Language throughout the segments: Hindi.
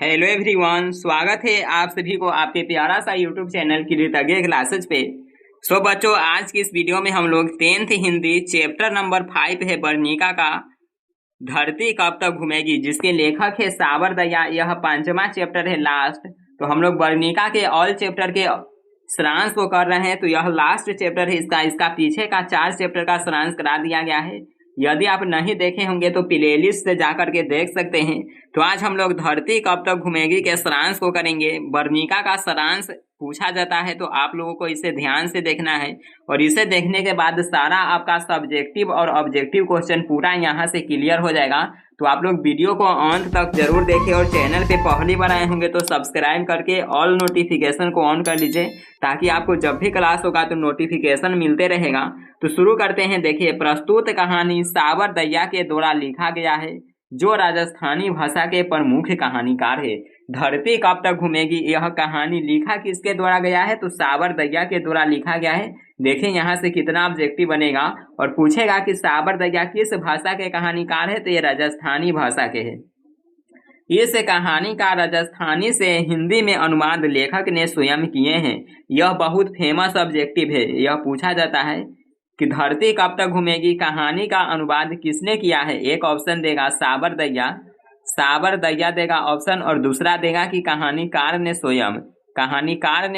हेलो एवरीवन, स्वागत है आप सभी को आपके प्यारा सा यूट्यूब चैनल कृतज्ञ क्लासेस पे। सो बच्चों, आज की इस वीडियो में हम लोग 10th हिंदी चैप्टर नंबर 5 है वर्णिका का धरती कब तक घूमेगी, जिसके लेखक है सावर दया। यह 5वां चैप्टर है, लास्ट। तो हम लोग वर्णिका के ऑल चैप्टर के सारांश को कर रहे हैं। तो यह लास्ट चैप्टर है इसका पीछे का 4 चैप्टर का सारांश करा दिया गया है। यदि आप नहीं देखे होंगे तो प्लेलिस्ट से जाकर के देख सकते हैं। तो आज हम लोग धरती कब तक घूमेगी के सारांश को करेंगे। वर्णिका का सारांश पूछा जाता है तो आप लोगों को इसे ध्यान से देखना है, और इसे देखने के बाद सारा आपका सब्जेक्टिव और ऑब्जेक्टिव क्वेश्चन पूरा यहाँ से क्लियर हो जाएगा। तो आप लोग वीडियो को अंत तक जरूर देखें, और चैनल पे पहली बार आए होंगे तो सब्सक्राइब करके ऑल नोटिफिकेशन को ऑन कर लीजिए, ताकि आपको जब भी क्लास होगा तो नोटिफिकेशन मिलते रहेगा। तो शुरू करते हैं। देखिए, प्रस्तुत कहानी सावर दया के द्वारा लिखा गया है, जो राजस्थानी भाषा के प्रमुख कहानीकार है। धरती कब तक घूमेगी, यह कहानी लिखा किसके द्वारा गया है? तो सावर दया के द्वारा लिखा गया है। देखें यहाँ से कितना ऑब्जेक्टिव बनेगा, और पूछेगा कि सावर दया किस भाषा के कहानीकार है? तो ये राजस्थानी भाषा के है। इस कहानी का राजस्थानी से हिंदी में अनुवाद लेखक ने स्वयं किए हैं। यह बहुत फेमस ऑब्जेक्टिव है। यह पूछा जाता है कि धरती कब तक घूमेगी कहानी का अनुवाद किसने किया है? एक ऑप्शन देगा सावर दया देगा ऑप्शन, और दूसरा देगा कि कहानीकार ने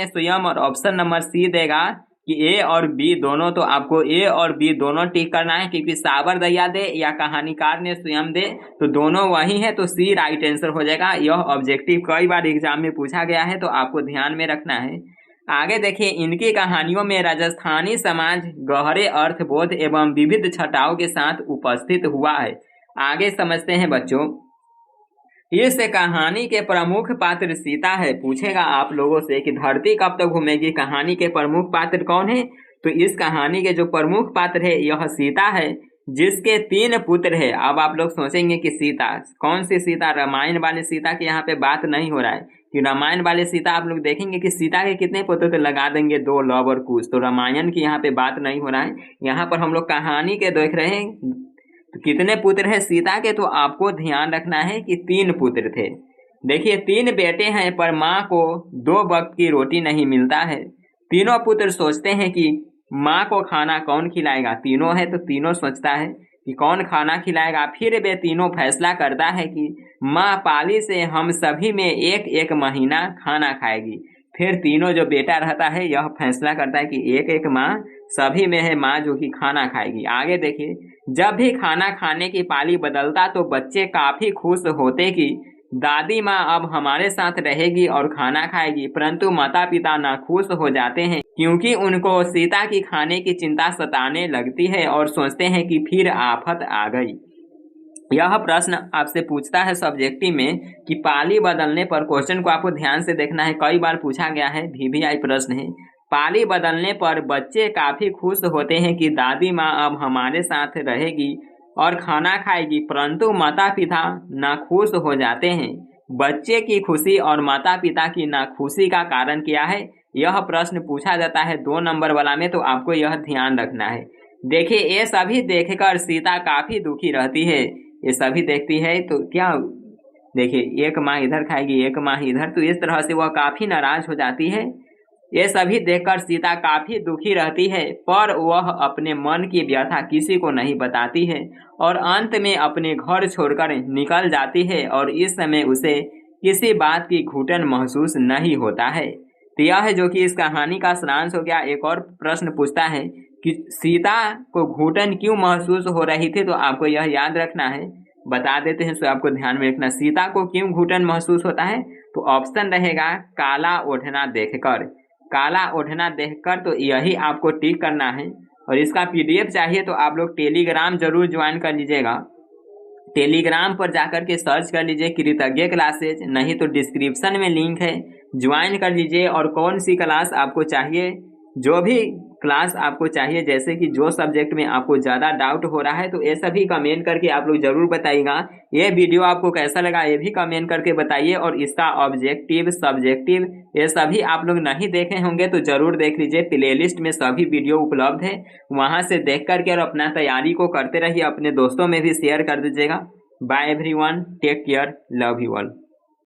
स्वयं, और ऑप्शन नंबर सी देगा कि ए और बी दोनों। तो आपको ए और बी दोनों टिक करना है, क्योंकि सावर दया दे या कहानीकार ने स्वयं दे तो दोनों वही है। तो सी राइट आंसर हो जाएगा। यह ऑब्जेक्टिव कई बार एग्जाम में पूछा गया है, तो आपको ध्यान में रखना है। आगे देखिए, इनकी कहानियों में राजस्थानी समाज गहरे अर्थबोध एवं विविध छटाओं के साथ उपस्थित हुआ है। आगे समझते हैं बच्चों। इस कहानी के प्रमुख पात्र सीता है। पूछेगा आप लोगों से कि धरती कब तक घूमेगी कहानी के प्रमुख पात्र कौन है? तो इस कहानी के जो प्रमुख पात्र है यह सीता है, जिसके 3 पुत्र है। अब आप लोग सोचेंगे कि सीता कौन सी सीता? रामायण वाले सीता की यहाँ पे बात नहीं हो रहा है, कि रामायण वाले सीता आप लोग देखेंगे कि सीता के कितने पुत्र तो लगा देंगे 2 लव और कुश। तो रामायण की यहाँ पे बात नहीं हो रहा है, यहाँ पर हम लोग कहानी के देख रहे हैं। तो कितने पुत्र है सीता के? तो आपको ध्यान रखना है कि 3 पुत्र थे। देखिए, 3 बेटे हैं, पर माँ को 2 वक्त की रोटी नहीं मिलता है। तीनों पुत्र सोचते हैं कि माँ को खाना कौन खिलाएगा। तीनों है तो तीनों सोचता है कि कौन खाना खिलाएगा। फिर वे तीनों फैसला करता है कि माँ पाली से हम सभी में 1-1 महीना खाना खाएगी। फिर तीनों जो बेटा रहता है यह फैसला करता है कि 1-1 माँ सभी में है माँ जो कि खाना खाएगी। आगे देखिए, जब भी खाना खाने की पाली बदलता तो बच्चे काफी खुश होते कि दादी माँ अब हमारे साथ रहेगी और खाना खाएगी। परंतु माता पिता नाखुश हो जाते हैं, क्योंकि उनको सीता की खाने की चिंता सताने लगती है और सोचते हैं कि फिर आफत आ गई। यह प्रश्न आपसे पूछता है सब्जेक्टिव में कि पाली बदलने पर, क्वेश्चन को आपको ध्यान से देखना है, कई बार पूछा गया है, VVI प्रश्न है। पाली बदलने पर बच्चे काफी खुश होते हैं कि दादी माँ अब हमारे साथ रहेगी और खाना खाएगी, परंतु माता पिता नाखुश हो जाते हैं। बच्चे की खुशी और माता पिता की नाखुशी का कारण क्या है? यह प्रश्न पूछा जाता है 2 नंबर वाला में। तो आपको यह ध्यान रखना है। देखिए, ये सभी देखकर सीता काफी दुखी रहती है। ये सभी देखती है तो क्या, देखिए, 1 माह इधर खाएगी 1 माह इधर, तो इस तरह से वह काफी नाराज हो जाती है। ये सभी देखकर सीता काफी दुखी रहती है, पर वह अपने मन की व्यथा किसी को नहीं बताती है, और अंत में अपने घर छोड़कर निकल जाती है, और इस समय उसे किसी बात की घुटन महसूस नहीं होता है। तो यह है जो कि इस कहानी का सारांश हो गया। एक और प्रश्न पूछता है कि सीता को घुटन क्यों महसूस हो रही थी? तो आपको यह याद रखना है, बता देते हैं, सो आपको ध्यान में रखना। सीता को क्यों घुटन महसूस होता है? तो ऑप्शन रहेगा काला ओढ़ना देखकर। काला ओढ़ना देखकर, तो यही आपको टिक करना है। और इसका PDF चाहिए तो आप लोग टेलीग्राम जरूर ज्वाइन कर लीजिएगा। टेलीग्राम पर जाकर के सर्च कर लीजिए कृतज्ञ क्लासेज, नहीं तो डिस्क्रिप्शन में लिंक है, ज्वाइन कर लीजिए। और कौन सी क्लास आपको चाहिए, जो भी क्लास आपको चाहिए, जैसे कि जो सब्जेक्ट में आपको ज़्यादा डाउट हो रहा है, तो ये सभी कमेंट करके आप लोग जरूर बताइएगा। ये वीडियो आपको कैसा लगा ये भी कमेंट करके बताइए, और इसका ऑब्जेक्टिव सब्जेक्टिव ये सभी आप लोग नहीं देखे होंगे तो जरूर देख लीजिए। प्लेलिस्ट में सभी वीडियो उपलब्ध है, वहाँ से देख करके और अपना तैयारी को करते रहिए। अपने दोस्तों में भी शेयर कर दीजिएगा। Bye everyone, take care, love you all.